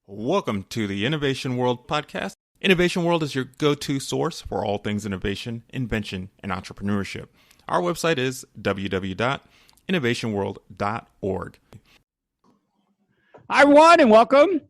Welcome to the Innovation World podcast. Innovation World is your go-to source for all things innovation, invention, and entrepreneurship. Our website is www.innovationworld.org. Hi, everyone, and welcome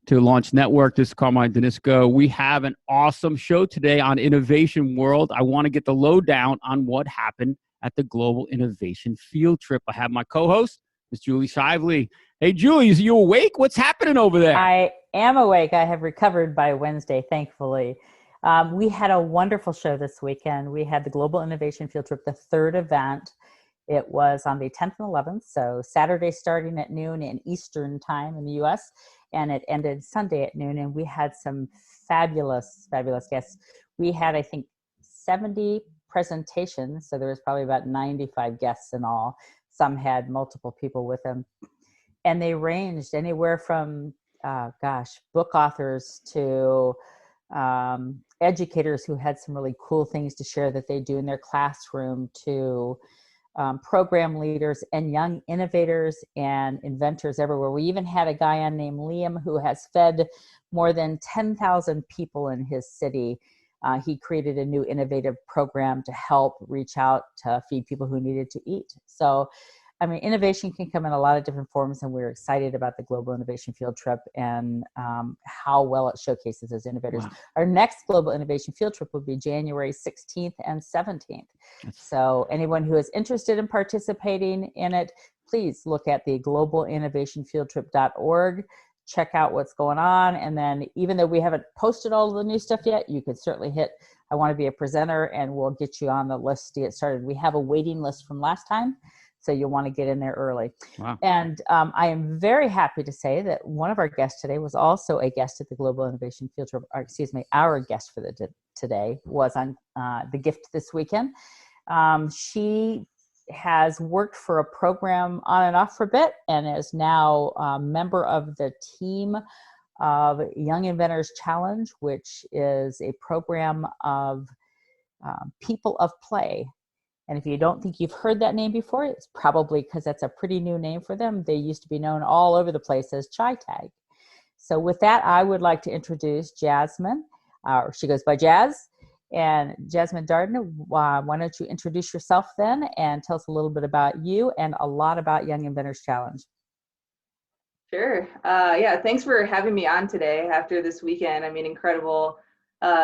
to Launch Network. This is Carmine Danisco. We have an awesome show today on Innovation World. I want to get the lowdown on what happened at the Global Innovation Field Trip. I have my co-host, Ms. Julie Shively. Hey, Julie, is you awake? What's happening over there? I am awake. I have recovered by Wednesday, thankfully. We had a wonderful show this weekend. We had the Global Innovation Field Trip, the third event. It was on the 10th and 11th, so Saturday starting at noon in Eastern time in the U.S., and it ended Sunday at noon, and we had some fabulous, fabulous guests. We had, I think, 70 presentations, so there was probably about 95 guests in all. Some had multiple people with them. And they ranged anywhere from, book authors to educators who had some really cool things to share that they do in their classroom to program leaders and young innovators and inventors everywhere. We even had a guy on named Liam who has fed more than 10,000 people in his city. He created a new innovative program to help reach out to feed people who needed to eat. So, I mean, innovation can come in a lot of different forms, and we're excited about the Global Innovation Field Trip and how well it showcases those innovators. Wow. Our next Global Innovation Field Trip will be January 16th and 17th. So anyone who is interested in participating in it, please look at the globalinnovationfieldtrip.org. Check out what's going on. And then even though we haven't posted all of the new stuff yet, you could certainly hit, I want to be a presenter, and we'll get you on the list to get started. We have a waiting list from last time, so you'll want to get in there early. Wow. And I am very happy to say that one of our guests today was also a guest at the Global Innovation Field Trip, or excuse me, our guest for today was on the gift this weekend. She has worked for a program on and off for a bit and is now a member of the team of Young Inventors Challenge, which is a program of people of play. And if you don't think you've heard that name before, it's probably because that's a pretty new name for them. They used to be known all over the place as Chai Tag. So with that, I would like to introduce Jazmine. She goes by Jazz. And Jazmine Darden, why don't you introduce yourself then and tell us a little bit about you and a lot about Young Inventors Challenge. Sure. Thanks for having me on today after this weekend. I mean, incredible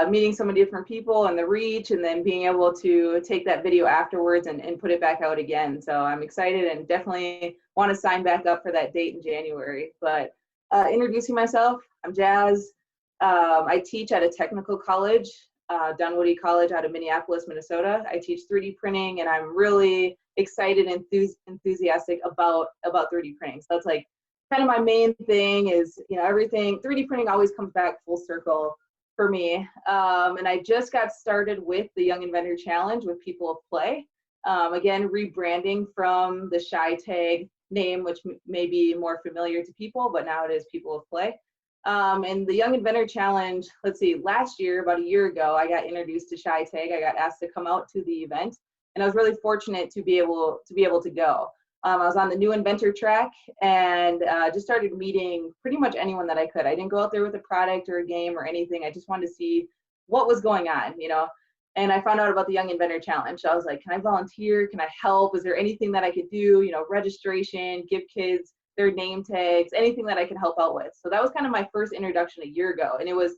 meeting so many different people and the reach, and then being able to take that video afterwards and put it back out again. So I'm excited and definitely want to sign back up for that date in January. But introducing myself, I'm Jazz. I teach at a technical college, Dunwoody College out of Minneapolis, Minnesota. I teach 3D printing, and I'm really excited and enthusiastic about 3D printing. So that's like kind of my main thing is, everything 3D printing always comes back full circle for me. And I just got started with the Young Inventor Challenge with People of Play. Again, rebranding from the Chai Tag name, which may be more familiar to people, but now it is People of Play. And the Young Inventor Challenge, last year, about a year ago, I got introduced to Chai Tag. I got asked to come out to the event, and I was really fortunate to be able to go. I was on the new inventor track and just started meeting pretty much anyone that I could. I didn't go out there with a product or a game or anything. I just wanted to see what was going on, and I found out about the Young Inventor Challenge. So I was like, can I volunteer? Can I help? Is there anything that I could do? Registration, give kids their name tags, anything that I could help out with. So that was kind of my first introduction a year ago, and it was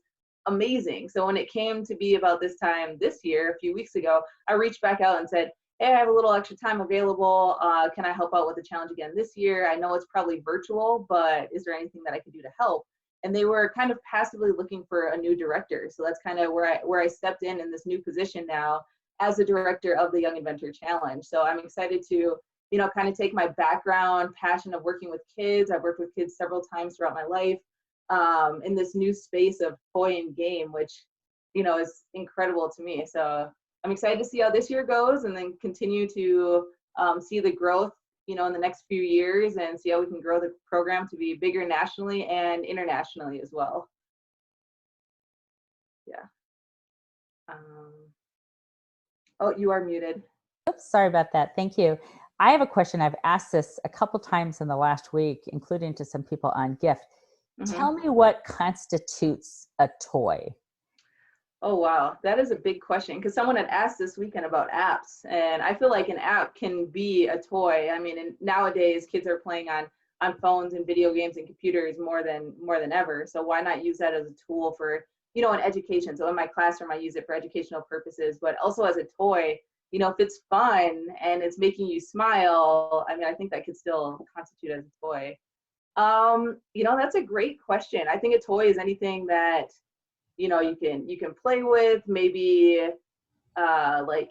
amazing. So when it came to be about this time this year, a few weeks ago, I reached back out and said, hey, I have a little extra time available. Can I help out with the challenge again this year? I know it's probably virtual, but is there anything that I could do to help? And they were kind of passively looking for a new director. So that's kind of where I stepped in this new position now as the director of the Young Inventor Challenge. So I'm excited to, kind of take my background, passion of working with kids. I've worked with kids several times throughout my life in this new space of toy and game, which, is incredible to me. So I'm excited to see how this year goes and then continue to see the growth, in the next few years and see how we can grow the program to be bigger nationally and internationally as well. Yeah. Oh, you are muted. Oops, sorry about that. Thank you. I have a question. I've asked this a couple times in the last week, including to some people on Gift. Tell me what constitutes a toy. Oh, wow. That is a big question, because someone had asked this weekend about apps, and I feel like an app can be a toy. I mean, and nowadays kids are playing on phones and video games and computers more than ever. So why not use that as a tool for, an education? So in my classroom, I use it for educational purposes, but also as a toy, if it's fun and it's making you smile, I mean, I think that could still constitute as a toy. That's a great question. I think a toy is anything that you can play with, maybe like,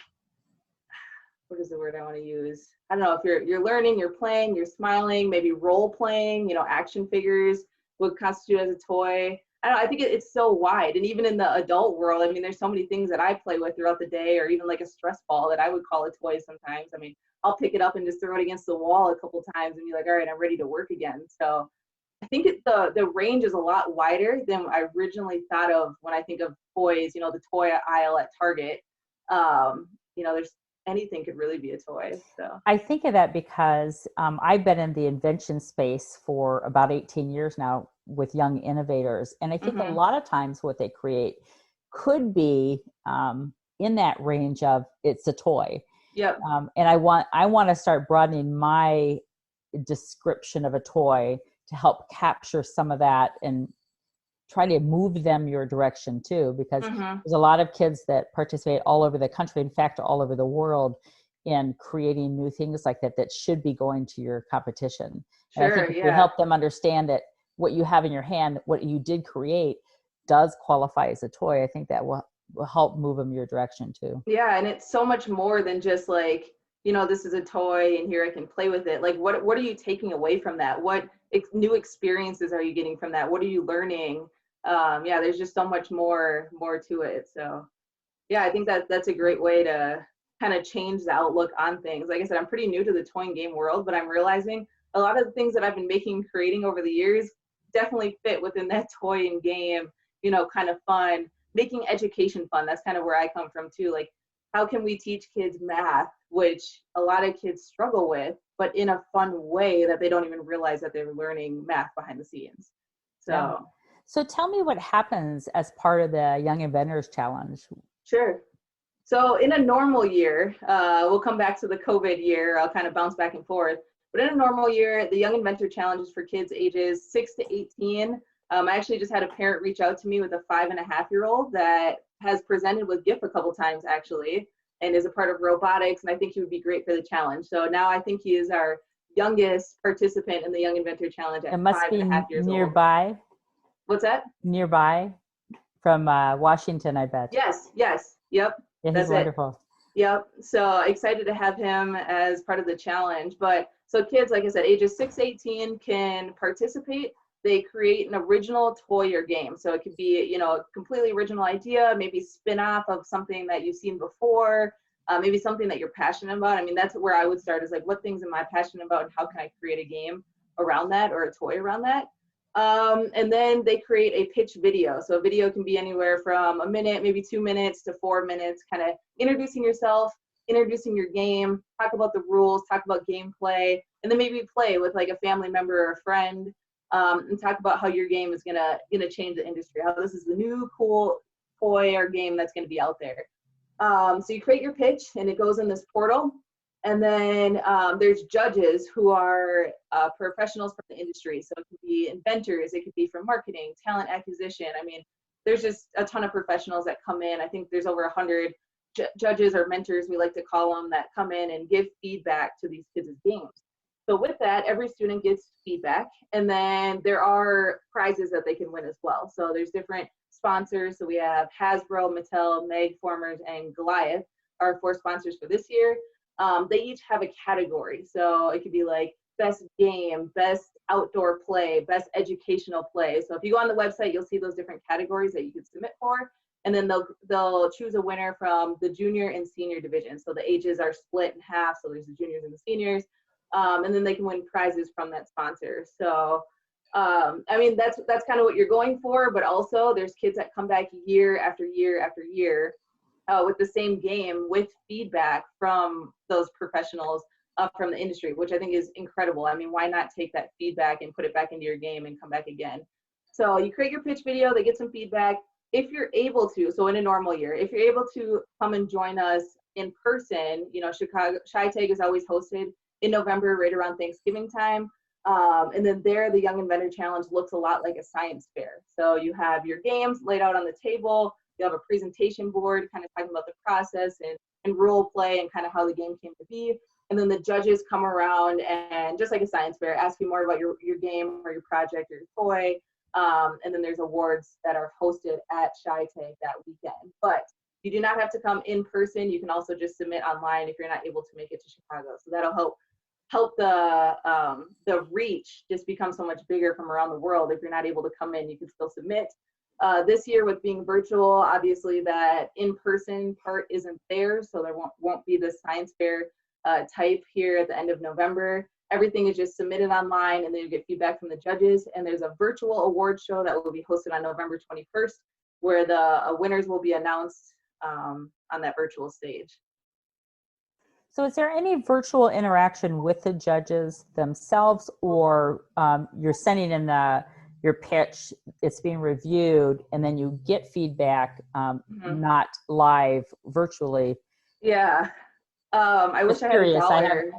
what is the word I want to use? I don't know, if you're learning, you're playing, you're smiling, maybe role playing, action figures would constitute as a toy. I don't know, I think it's so wide. And even in the adult world, I mean, there's so many things that I play with throughout the day, or even like a stress ball that I would call a toy sometimes. I mean, I'll pick it up and just throw it against the wall a couple times and be like, all right, I'm ready to work again. So I think the range is a lot wider than I originally thought of when I think of toys, the toy aisle at Target. There's anything could really be a toy. So I think of that because I've been in the invention space for about 18 years now with young innovators. And I think a lot of times what they create could be in that range of it's a toy. Yep. And I want to start broadening my description of a toy to help capture some of that and try to move them your direction too, because there's a lot of kids that participate all over the country, in fact, all over the world, in creating new things like that should be going to your competition. Sure, and I think if you help them understand that what you have in your hand, what you did create, does qualify as a toy, I think that will help move them your direction too. Yeah, and it's so much more than just like, this is a toy and here I can play with it. Like, what are you taking away from that? What new experiences are you getting from that? What are you learning? There's just so much more to it. So yeah, I think that's a great way to kind of change the outlook on things. Like I said, I'm pretty new to the toy and game world, but I'm realizing a lot of the things that I've been creating over the years definitely fit within that toy and game, kind of fun, making education fun. That's kind of where I come from too. Like, how can we teach kids math, which a lot of kids struggle with, but in a fun way that they don't even realize that they're learning math behind the scenes. So tell me what happens as part of the Young Inventors Challenge. Sure. So in a normal year, we'll come back to the COVID year. I'll kind of bounce back and forth. But in a normal year, the Young Inventor Challenge is for kids ages 6 to 18. I actually just had a parent reach out to me with a 5.5-year-old that has presented with GIF a couple times actually, and is a part of robotics. And I think he would be great for the challenge. So now I think he is our youngest participant in the Young Inventor Challenge at 5.5 years old. Nearby. What's that? Nearby from Washington, I bet. Yes. Yep. Yeah, he's wonderful. Yep. So excited to have him as part of the challenge. But so kids, like I said, ages 6 to 18 can participate. They create an original toy or game. So it could be, a completely original idea, maybe spin off of something that you've seen before, maybe something that you're passionate about. I mean, that's where I would start, is like, what things am I passionate about and how can I create a game around that or a toy around that? And then they create a pitch video. So a video can be anywhere from a minute, maybe 2 minutes to 4 minutes, kind of introducing yourself, introducing your game, talk about the rules, talk about gameplay, and then maybe play with like a family member or a friend, and talk about how your game is gonna change the industry, how this is the new cool toy or game that's gonna be out there. So you create your pitch and it goes in this portal. And then there's judges who are professionals from the industry. So it could be inventors, it could be from marketing, talent acquisition. I mean, there's just a ton of professionals that come in. I think there's over 100 judges or mentors, we like to call them, that come in and give feedback to these kids' games. So with that, every student gets feedback. And then there are prizes that they can win as well. So there's different sponsors. So we have Hasbro, Mattel, Meg Formers, and Goliath are 4 sponsors for this year. They each have a category. So it could be like best game, best outdoor play, best educational play. So if you go on the website, you'll see those different categories that you could submit for. And then they'll choose a winner from the junior and senior division. So the ages are split in half. So there's the juniors and the seniors. And then they can win prizes from that sponsor. So, I mean, that's kind of what you're going for. But also there's kids that come back year after year after year with the same game, with feedback from those professionals from the industry, which I think is incredible. I mean, why not take that feedback and put it back into your game and come back again? So you create your pitch video, they get some feedback. If you're able to, so in a normal year, if you're able to come and join us in person, Chicago Chi-Tag is always hosted in November, right around Thanksgiving time. And then there, the Young Inventor Challenge looks a lot like a science fair. So you have your games laid out on the table. You have a presentation board kind of talking about the process and role play and kind of how the game came to be. And then the judges come around and just like a science fair, ask you more about your game or your project or your toy. And then there's awards that are hosted at Chi-Tag that weekend. But you do not have to come in person. You can also just submit online if you're not able to make it to Chicago. So that'll help the reach just become so much bigger from around the world. If you're not able to come in, you can still submit. This year with being virtual, obviously that in-person part isn't there, so there won't be the science fair type here at the end of November. Everything is just submitted online, and then you get feedback from the judges. And there's a virtual award show that will be hosted on November 21st, where the winners will be announced on that virtual stage. So is there any virtual interaction with the judges themselves, or you're sending in your pitch, it's being reviewed, and then you get feedback, not live, virtually? Yeah. I wish I had a dollar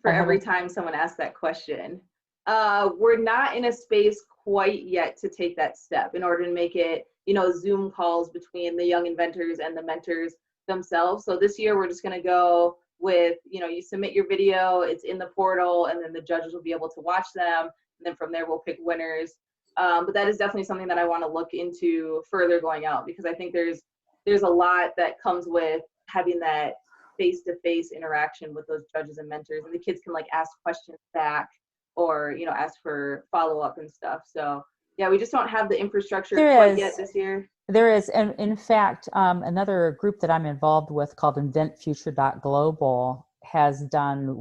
for every a- time someone asked that question. We're not in a space quite yet to take that step in order to make it, Zoom calls between the young inventors and the mentors themselves. So this year we're just going to go with, you submit your video, it's in the portal, and then the judges will be able to watch them. And then from there we'll pick winners. But that is definitely something that I want to look into further going out, because I think there's a lot that comes with having that face-to-face interaction with those judges and mentors, and the kids can ask questions back or ask for follow-up and stuff. So yeah, we just don't have the infrastructure quite yet this year. There is, and in fact, another group that I'm involved with called inventfuture.global has done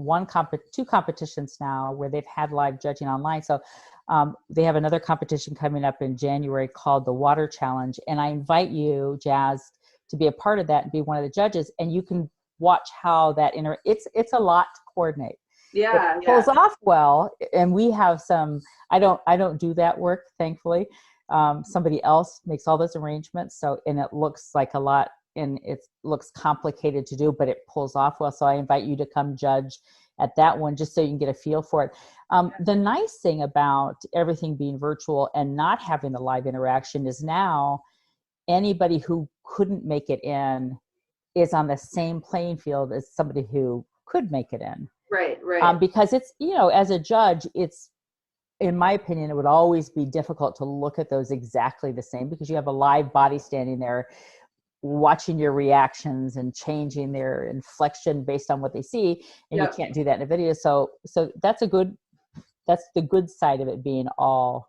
two competitions now where they've had live judging online. So they have another competition coming up in January called the Water Challenge, and I invite you, Jazz, to be a part of that and be one of the judges, and you can watch how that it's a lot to coordinate. Yeah, it pulls off well, and we have some. I don't do that work, thankfully. Somebody else makes all those arrangements, and it looks like a lot, and it looks complicated to do, but it pulls off well. So I invite you to come judge at that one, just so you can get a feel for it. The nice thing about everything being virtual and not having the live interaction is now anybody who couldn't make it in is on the same playing field as somebody who could make it in. Right. Because it's, as a judge, it's, in my opinion, it would always be difficult to look at those exactly the same, because you have a live body standing there watching your reactions and changing their inflection based on what they see, and you can't do that in a video. So that's the good side of it being all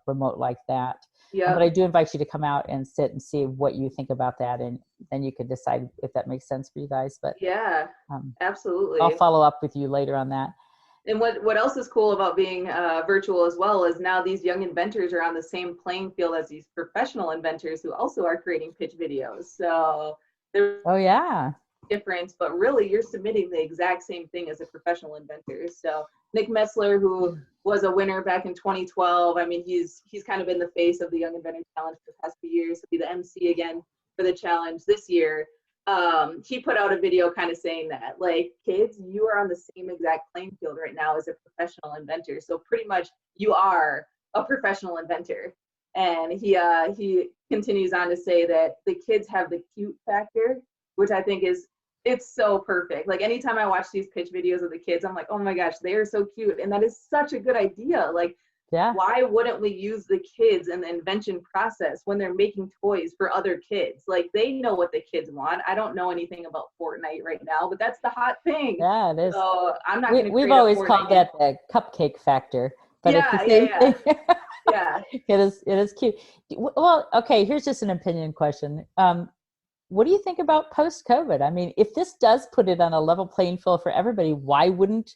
remote like that. Yeah. But I do invite you to come out and sit and see what you think about that, and then you can decide if that makes sense for you guys. But yeah, absolutely. I'll follow up with you later on that. And what else is cool about being virtual as well is now these young inventors are on the same playing field as these professional inventors who also are creating pitch videos. So there's difference, but really you're submitting the exact same thing as a professional inventor. So Nick Metzler, who was a winner back in 2012, I mean, he's kind of been the face of the Young Inventor Challenge for the past few years. He'll be the MC again for the challenge this year. He put out a video kind of saying that, kids, you are on the same exact playing field right now as a professional inventor. So pretty much you are a professional inventor. And he continues on to say that the kids have the cute factor, which I think it's so perfect. Anytime I watch these pitch videos of the kids, I'm like, oh my gosh, they are so cute. And that is such a good idea. Why wouldn't we use the kids in the invention process when they're making toys for other kids? They know what the kids want. I don't know anything about Fortnite right now, but that's the hot thing. Yeah, it is. So I'm not going to. We've always called that the cupcake factor. But it's the same thing. Yeah. It is cute. Well, okay, here's just an opinion question. What do you think about post-COVID? I mean, if this does put it on a level playing field for everybody, why wouldn't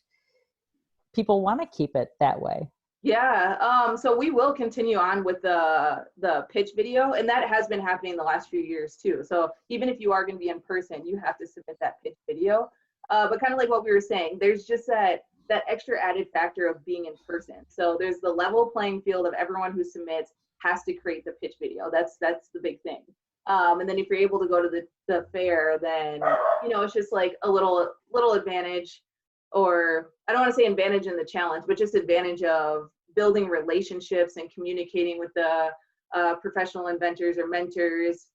people want to keep it that way? Yeah, so we will continue on with the pitch video, and that has been happening the last few years too. So even if you are going to be in person, you have to submit that pitch video. But kind of like what we were saying, there's just that that extra added factor of being in person. So there's the level playing field of everyone who submits has to create the pitch video. That's the big thing. And then if you're able to go to the fair, then, you know, it's just like a little advantage, or I don't want to say advantage in the challenge, but just advantage of building relationships and communicating with the professional inventors or mentors.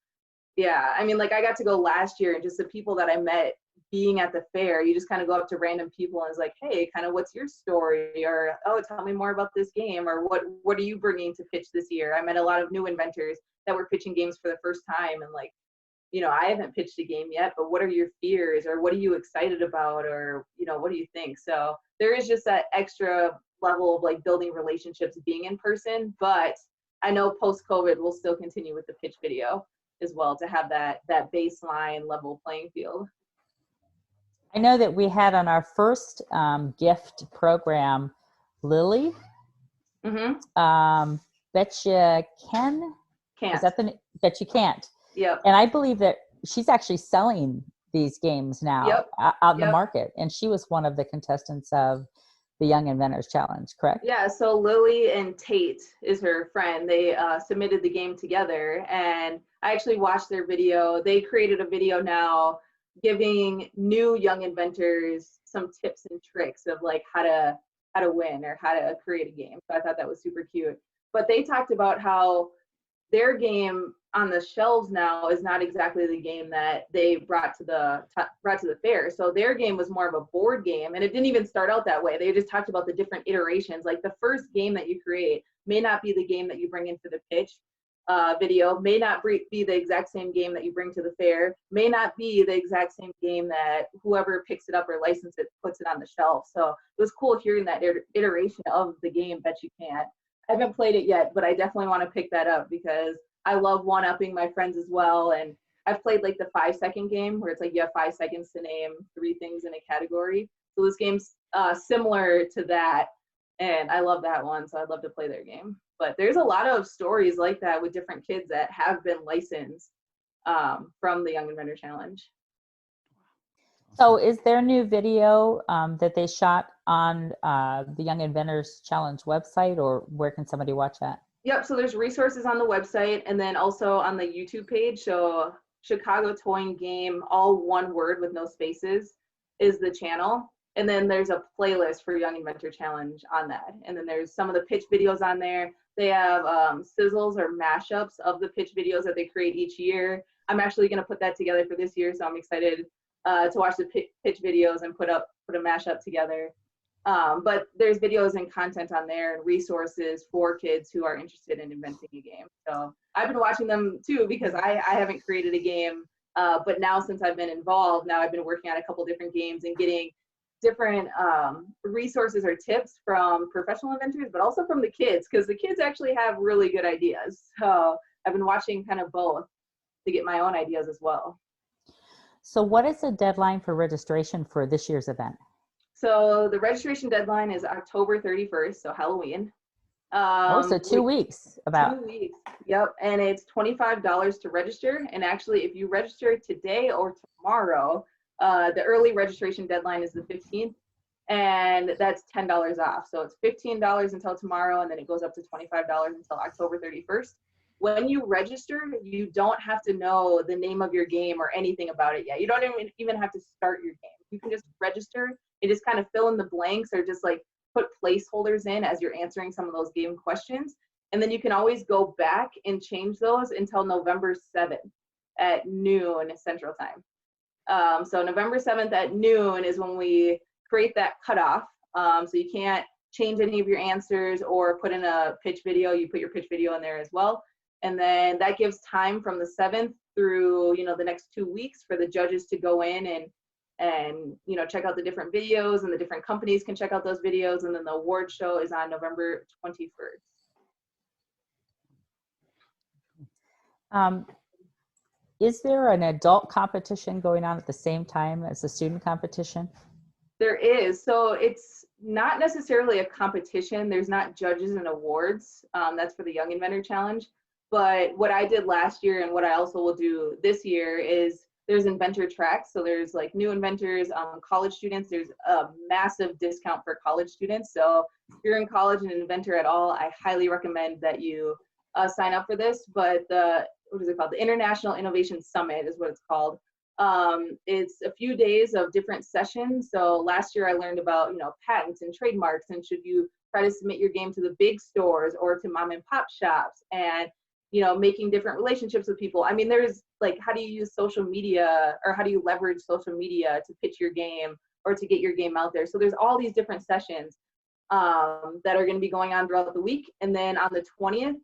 Yeah, I mean, like I got to go last year, and just the people that I met being at the fair, you just kind of go up to random people and it's like, hey, kind of what's your story? Or, oh, tell me more about this game, or what are you bringing to pitch this year? I met a lot of new inventors that were pitching games for the first time, and like, you know, I haven't pitched a game yet, but what are your fears, or what are you excited about, or, you know, what do you think? So there is just that extra level of like building relationships being in person, but I know post-COVID we'll still continue with the pitch video as well to have that baseline level playing field. I know that we had on our first gift program, Lily. Mm-hmm. Bet you can. Can't. Is that the Bet you can't? Yep. And I believe that she's actually selling these games now out in the market. And she was one of the contestants of the Young Inventors Challenge, correct? Yeah, so Lily and Tate is her friend. They submitted the game together, and I actually watched their video. They created a video now giving new young inventors some tips and tricks of like how to win or how to create a game. So I thought that was super cute. But they talked about how their game on the shelves now is not exactly the game that they brought to the fair. So their game was more of a board game, and it didn't even start out that way. They just talked about the different iterations. Like the first game that you create may not be the game that you bring into the pitch video, may not be the exact same game that you bring to the fair, may not be the exact same game that whoever picks it up or licenses it puts it on the shelf. So it was cool hearing that iteration of the game. Bet you can't. I haven't played it yet, but I definitely want to pick that up because I love one-upping my friends as well. And I've played like the 5-second game where it's like you have 5 seconds to name 3 things in a category. So this game's similar to that, and I love that one, so I'd love to play their game. But there's a lot of stories like that with different kids that have been licensed from the Young Inventor Challenge. So is there new video that they shot on the Young Inventors Challenge website, or where can somebody watch that? Yep, so there's resources on the website and then also on the YouTube page. So Chicago Toy Game, all one word with no spaces, is the channel. And then there's a playlist for Young Inventor Challenge on that. And then there's some of the pitch videos on there. They have sizzles or mashups of the pitch videos that they create each year. I'm actually going to put that together for this year, so I'm excited to watch the pitch videos and put a mashup together. But there's videos and content on there and resources for kids who are interested in inventing a game. So I've been watching them too because I haven't created a game. But now since I've been involved, now I've been working on a couple different games and getting different resources or tips from professional inventors, but also from the kids, because the kids actually have really good ideas. So I've been watching kind of both to get my own ideas as well. So what is the deadline for registration for this year's event? So the registration deadline is October 31st, so Halloween. So 2 weeks about. 2 weeks, yep. And it's $25 to register. And actually, if you register today or tomorrow, the early registration deadline is the 15th, and that's $10 off. So it's $15 until tomorrow, and then it goes up to $25 until October 31st. When you register, you don't have to know the name of your game or anything about it yet. You don't even have to start your game. You can just register and just kind of fill in the blanks or just like put placeholders in as you're answering some of those game questions. And then you can always go back and change those until November 7th at noon Central Time. So November 7th at noon is when we create that cutoff. So you can't change any of your answers or put in a pitch video. You put your pitch video in there as well. And then that gives time from the 7th through, the next 2 weeks for the judges to go in and check out the different videos, and the different companies can check out those videos. And then the award show is on November 21st. Is there an adult competition going on at the same time as the student competition? There is. So it's not necessarily a competition. There's not judges and awards. That's for the Young Inventor Challenge. But what I did last year and what I also will do this year is there's inventor tracks. So there's like new inventors, college students. There's a massive discount for college students. So if you're in college and an inventor at all, I highly recommend that you sign up for this. But what is it called? The International Innovation Summit is what it's called. It's a few days of different sessions. So last year I learned about, patents and trademarks, and should you try to submit your game to the big stores or to mom and pop shops, and making different relationships with people. I mean, there's like, how do you use social media, or how do you leverage social media to pitch your game or to get your game out there? So there's all these different sessions that are going to be going on throughout the week. And then on the 20th,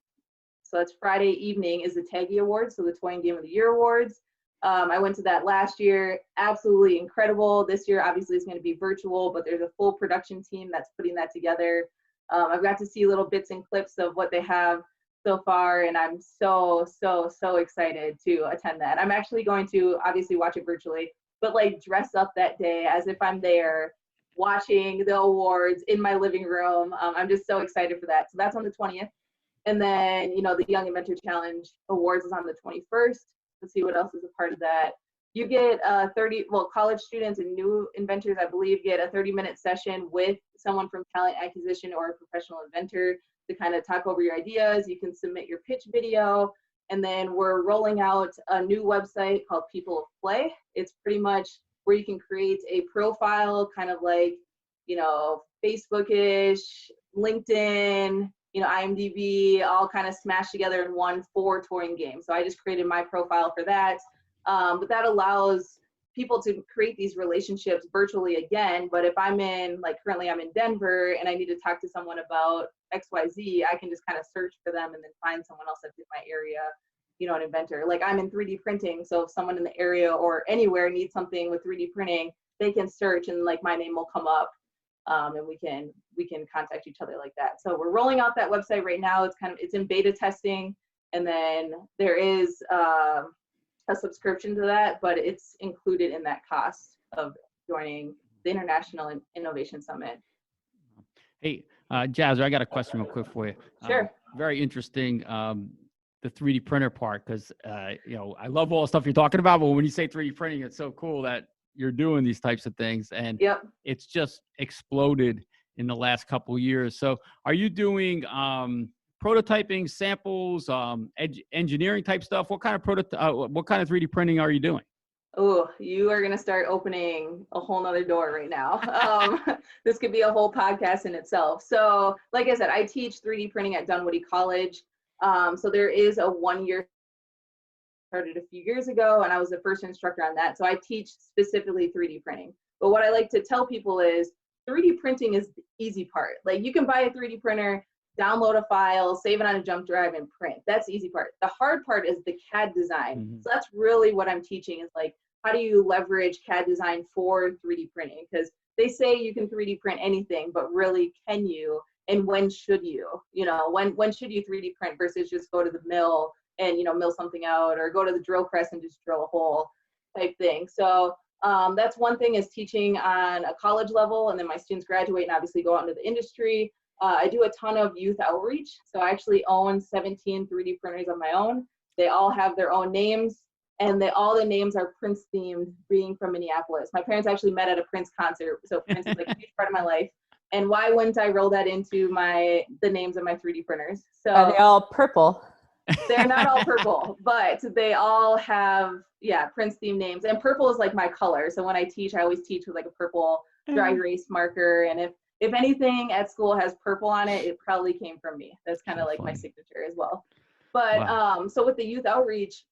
so that's Friday evening, is the Taggy Awards, so the Toy and Game of the Year Awards. I went to that last year, absolutely incredible. This year, obviously, it's going to be virtual, but there's a full production team that's putting that together. I've got to see little bits and clips of what they have so far, and I'm so excited to attend that. I'm actually going to obviously watch it virtually, but like dress up that day as if I'm there watching the awards in my living room. I'm just so excited for that. So that's on the 20th. And then, the Young Inventor Challenge Awards is on the 21st. Let's see what else is a part of that. You get college students and new inventors, I believe, get a 30-minute session with someone from talent acquisition or a professional inventor to kind of talk over your ideas. You can submit your pitch video. And then we're rolling out a new website called People of Play. It's pretty much where you can create a profile, kind of like, Facebook-ish, LinkedIn, IMDb, all kind of smashed together in one for touring game. So I just created my profile for that. But that allows people to create these relationships virtually again. But if I'm currently I'm in Denver and I need to talk to someone about XYZ, I can just kind of search for them and then find someone else that's in my area, an inventor. Like, I'm in 3D printing. So if someone in the area or anywhere needs something with 3D printing, they can search and like my name will come up. And we can contact each other like that. So we're rolling out that website right now. It's in beta testing, and then there is a subscription to that, but it's included in that cost of joining the International Innovation Summit. Hey, Jazz, I got a question real quick for you. Sure. Very interesting, the 3D printer part, because I love all the stuff you're talking about, but when you say 3D printing, it's so cool that you're doing these types of things, and yep. It's just exploded in the last couple of years. So are you doing prototyping, samples, engineering type stuff? What kind of 3D printing are you doing? Oh, you are going to start opening a whole nother door right now. This could be a whole podcast in itself. So like I said, I teach 3D printing at Dunwoody College. So there is a 1-year, started a few years ago, and I was the first instructor on that. So I teach specifically 3D printing. But what I like to tell people is 3D printing is the easy part. Like, you can buy a 3D printer, download a file, save it on a jump drive, and print. That's the easy part. The hard part is the CAD design. Mm-hmm. So that's really what I'm teaching, is like, how do you leverage CAD design for 3D printing? Because they say you can 3D print anything, but really, can you? And when should you? When should you 3D print versus just go to the mill and mill something out, or go to the drill press and just drill a hole type thing. So that's one thing, is teaching on a college level, and then my students graduate and obviously go out into the industry. I do a ton of youth outreach. So I actually own 17 3D printers of my own. They all have their own names, and all the names are Prince themed, being from Minneapolis. My parents actually met at a Prince concert, so Prince is like a huge part of my life. And why wouldn't I roll that into the names of my 3D printers? So are they all purple? They're not all purple, but they all have, Prince themed names. And purple is like my color. So when I teach, I always teach with like a purple dry erase marker. And if anything at school has purple on it, it probably came from me. That's kind of like my signature as well. But wow. So with the youth outreach,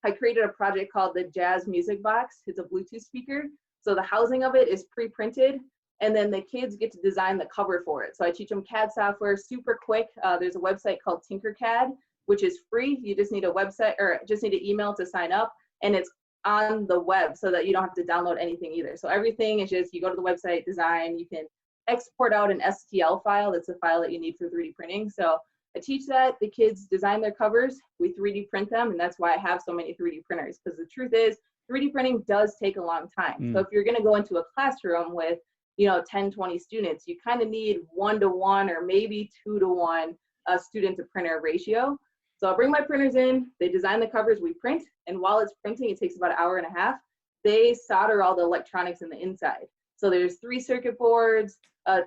I created a project called the Jazz Music Box. It's a Bluetooth speaker. So the housing of it is pre-printed, and then the kids get to design the cover for it. So I teach them CAD software super quick. There's a website called Tinkercad, which is free. You just need a website, or just need an email to sign up, and it's on the web so that you don't have to download anything either. So everything is just, you go to the website, design, you can export out an STL file. That's a file that you need for 3D printing. So I teach that. The kids design their covers, we 3D print them, and that's why I have so many 3D printers, because the truth is 3D printing does take a long time. So if you're going to go into a classroom with 10, 20 students, you kind of need 1-to-1 or maybe 2-to-1 student to printer ratio. So I'll bring my printers in, they design the covers, we print, and while it's printing, it takes about an hour and a half. They solder all the electronics in the inside. So there's 3 circuit boards,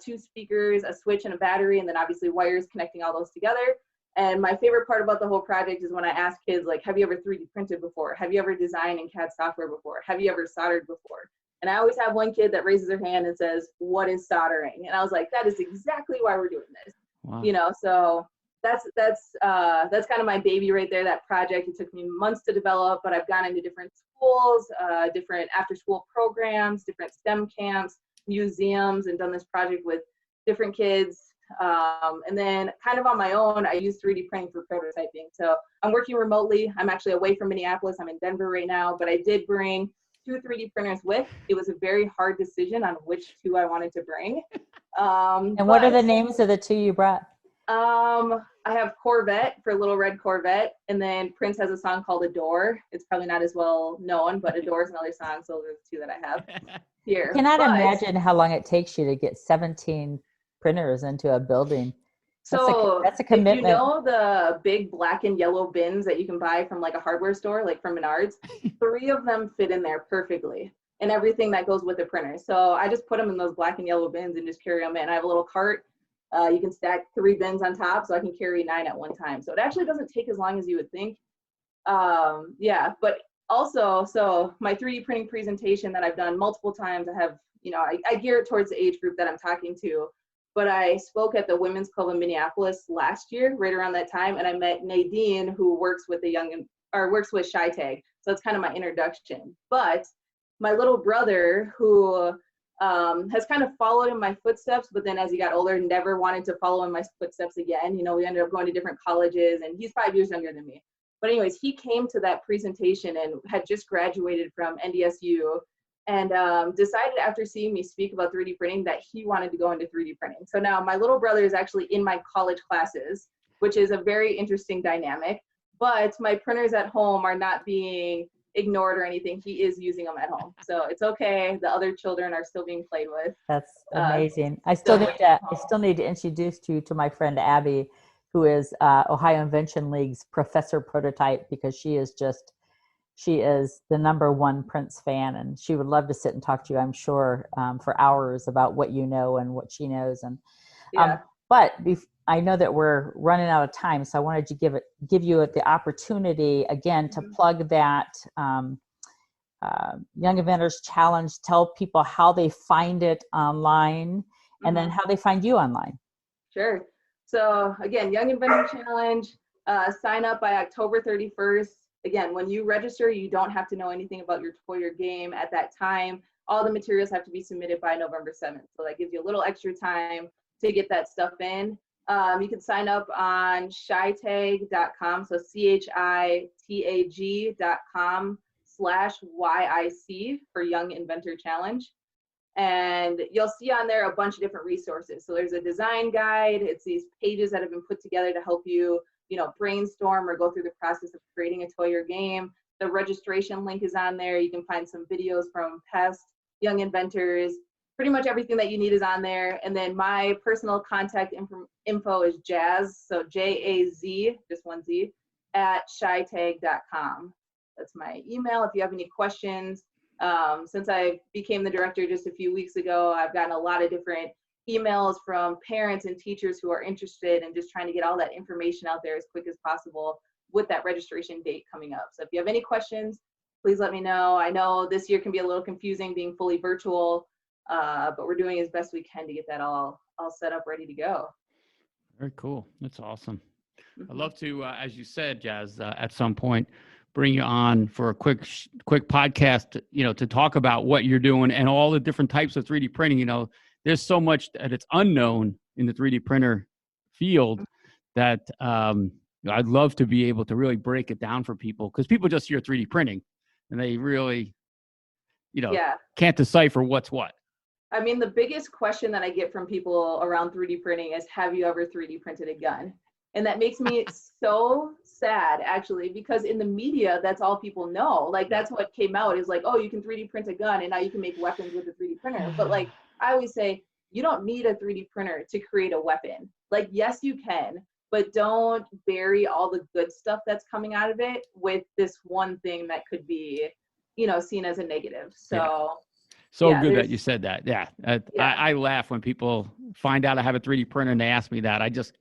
2 speakers, a switch, and a battery, and then obviously wires connecting all those together. And my favorite part about the whole project is when I ask kids, like, have you ever 3D printed before? Have you ever designed in CAD software before? Have you ever soldered before? And I always have one kid that raises their hand and says, what is soldering? And I was like, that is exactly why we're doing this. Wow. You know, so that's kind of my baby right there, that project. It took me months to develop, but I've gone into different schools, different after-school programs, different STEM camps, museums, and done this project with different kids. And then kind of on my own, I use 3D printing for prototyping. So I'm working remotely. I'm actually away from Minneapolis. I'm in Denver right now, but I did bring 2 3D printers with. It was a very hard decision on which 2 I wanted to bring. And what are the names of the 2 you brought? I have Corvette for Little Red Corvette, and then Prince has a song called Adore. It's probably not as well known, but Adore is another song, so those are the 2 that I have here. I cannot imagine how long it takes you to get 17 printers into a building. That's a commitment. If you know the big black and yellow bins that you can buy from like a hardware store, like from Menards, 3 of them fit in there perfectly, and everything that goes with the printer. So I just put them in those black and yellow bins and just carry them in. I have a little cart. You can stack 3 bins on top, so I can carry 9 at one time. So it actually doesn't take as long as you would think. Yeah, but also, so my 3D printing presentation that I've done multiple times, I have, you know, I gear it towards the age group that I'm talking to. But I spoke at the Women's Club in Minneapolis last year, right around that time, and I met Nadine, who works with works with ShyTag. So that's kind of my introduction. But my little brother, who has kind of followed in my footsteps, but then as he got older, never wanted to follow in my footsteps again. You know, we ended up going to different colleges, and he's 5 years younger than me. But anyways, he came to that presentation and had just graduated from NDSU, and decided after seeing me speak about 3D printing that he wanted to go into 3D printing. So now my little brother is actually in my college classes, which is a very interesting dynamic. But my printers at home are not being ignored or anything. He is using them at home, so it's okay. The other children are still being played with. That's amazing. I still need to introduce you to my friend Abby, who is Ohio Invention League's professor prototype, because she is the #1 Prince fan, and she would love to sit and talk to you, I'm sure, for hours about what you know and what she knows. And Yeah. but I know that we're running out of time, so I wanted to give you the opportunity again to plug that Young Inventors Challenge. Tell people how they find it online, and then how they find you online. Sure. So again, Young Inventor Challenge, sign up by October 31st. Again, when you register, you don't have to know anything about your toy or game at that time. All the materials have to be submitted by November 7th. So that gives you a little extra time to get that stuff in. You can sign up on chytag.com. So CHITAG.com/YIC for Young Inventor Challenge. And you'll see on there a bunch of different resources. So there's a design guide. It's these pages that have been put together to help you, you know, brainstorm or go through the process of creating a toy or game. The registration link is on there. You can find some videos from past young inventors. Pretty much everything that you need is on there. And then my personal contact info is Jazz, so JAZ, just 1 Z, at chytag.com. That's my email if you have any questions. Since I became the director just a few weeks ago, I've gotten a lot of different emails from parents and teachers who are interested in just trying to get all that information out there as quick as possible with that registration date coming up. So if you have any questions, please let me know. I know this year can be a little confusing being fully virtual, but we're doing as best we can to get that all set up, ready to go. Very cool. That's awesome. I'd love to, as you said, Jazz, at some point, bring you on for a quick podcast, you know, to talk about what you're doing and all the different types of 3D printing. You know, there's so much that it's unknown in the 3D printer field that I'd love to be able to really break it down for people, because people just hear 3D printing and they really, you know, can't decipher what's what. I mean, the biggest question that I get from people around 3D printing is, have you ever 3D printed a gun? And that makes me so sad, actually, because in the media, that's all people know. Like, that's what came out is like, oh, you can 3D print a gun and now you can make weapons with a 3D printer. But like, I always say, you don't need a 3D printer to create a weapon. Like, yes, you can, but don't bury all the good stuff that's coming out of it with this one thing that could be, seen as a negative. So Good that you said that. Yeah. I laugh when people find out I have a 3D printer and they ask me that. I just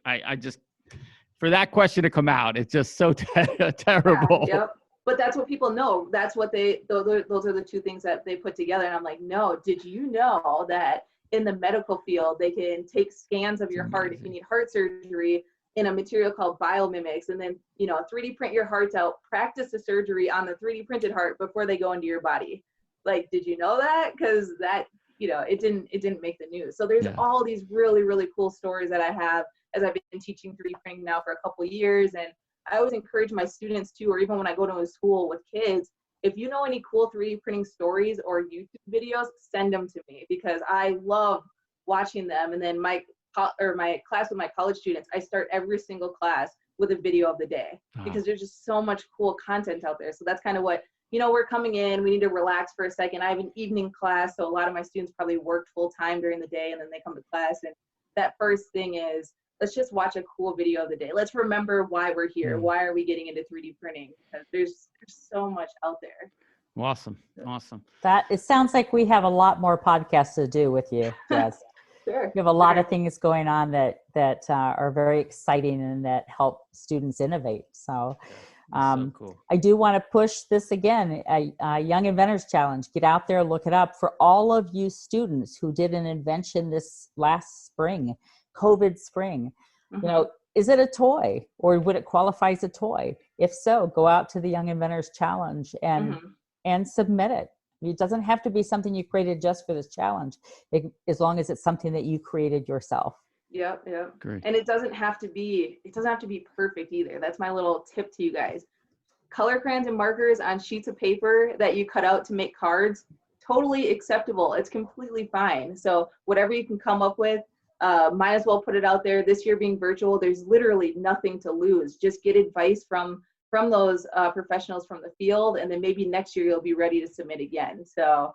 for that question to come out, it's just so terrible. Yeah, yep. But that's what people know. That's what those are the two things that they put together. And I'm like, no, did you know that in the medical field, they can take scans of your heart if you need heart surgery in a material called biomimics, and then, 3D print your hearts out, practice the surgery on the 3D printed heart before they go into your body. Like, did you know that? Because that, it didn't make the news. So there's all these really, really cool stories that I have as I've been teaching 3D printing now for a couple of years. And I always encourage my students too, or even when I go to a school with kids, if you know any cool 3D printing stories or YouTube videos, send them to me, because I love watching them. And then my class with my college students, I start every single class with a video of the day, because there's just so much cool content out there. So that's kind of what, we're coming in, we need to relax for a second. I have an evening class, so a lot of my students probably worked full time during the day, and then they come to class. And that first thing is, let's just watch a cool video of the day. Let's remember why we're here. Why are we getting into 3D printing? Because there's so much out there. Awesome. It sounds like we have a lot more podcasts to do with you, Jazz. Sure. You have a lot of things going on that are very exciting and that help students innovate. So, so cool. I do want to push this again, a Young Inventors Challenge. Get out there, look it up. For all of you students who did an invention this last spring, COVID spring, is it a toy, or would it qualify as a toy? If so, go out to the Young Inventors Challenge and submit it. It doesn't have to be something you created just for this challenge, as long as it's something that you created yourself. Yep. Great. And it doesn't have to be perfect either. That's my little tip to you guys. Color crayons and markers on sheets of paper that you cut out to make cards, totally acceptable. It's completely fine. So whatever you can come up with, might as well put it out there. This year being virtual, there's literally nothing to lose. Just get advice from those professionals from the field, and then maybe next year you'll be ready to submit again. So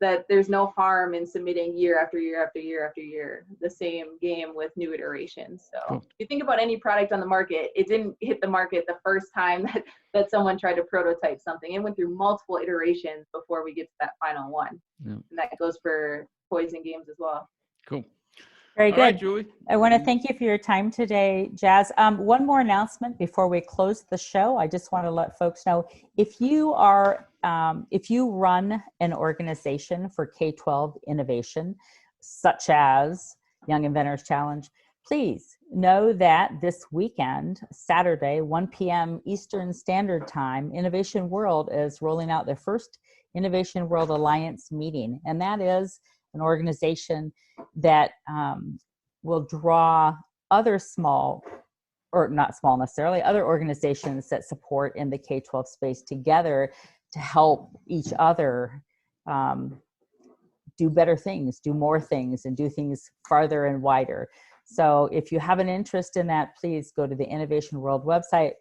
that there's no harm in submitting year after year after year after year, the same game with new iterations. So cool. If you think about any product on the market, it didn't hit the market the first time that someone tried to prototype something. It went through multiple iterations before we get to that final one. And that goes for toys and games as well. Cool. Very good. All right, Julie. I want to thank you for your time today, Jazz. One more announcement before we close the show. I just want to let folks know, if you run an organization for K-12 innovation, such as Young Inventors Challenge, please know that this weekend, Saturday, 1 p.m. Eastern Standard Time, Innovation World is rolling out their first Innovation World Alliance meeting. And that is an organization that will draw other small, or not small necessarily, other organizations that support in the K-12 space together to help each other do better things, do more things, and do things farther and wider. So if you have an interest in that, please go to the Innovation World website,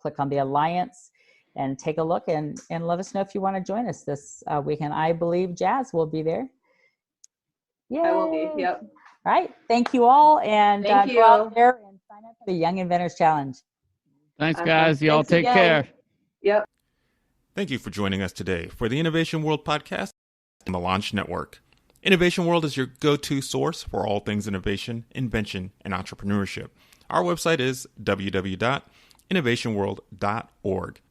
click on the Alliance, and take a look and let us know if you want to join us this weekend. I believe Jazz will be there. Yay. I will be, yep. All right. Thank you all. And Thank you. Go out there and sign up for the Young Inventors Challenge. Thanks, guys. Y'all Thanks take again. care. Yep. Thank you for joining us today for the Innovation World podcast and the Launch Network. Innovation World is your go-to source for all things innovation, invention, and entrepreneurship. Our website is www.innovationworld.org.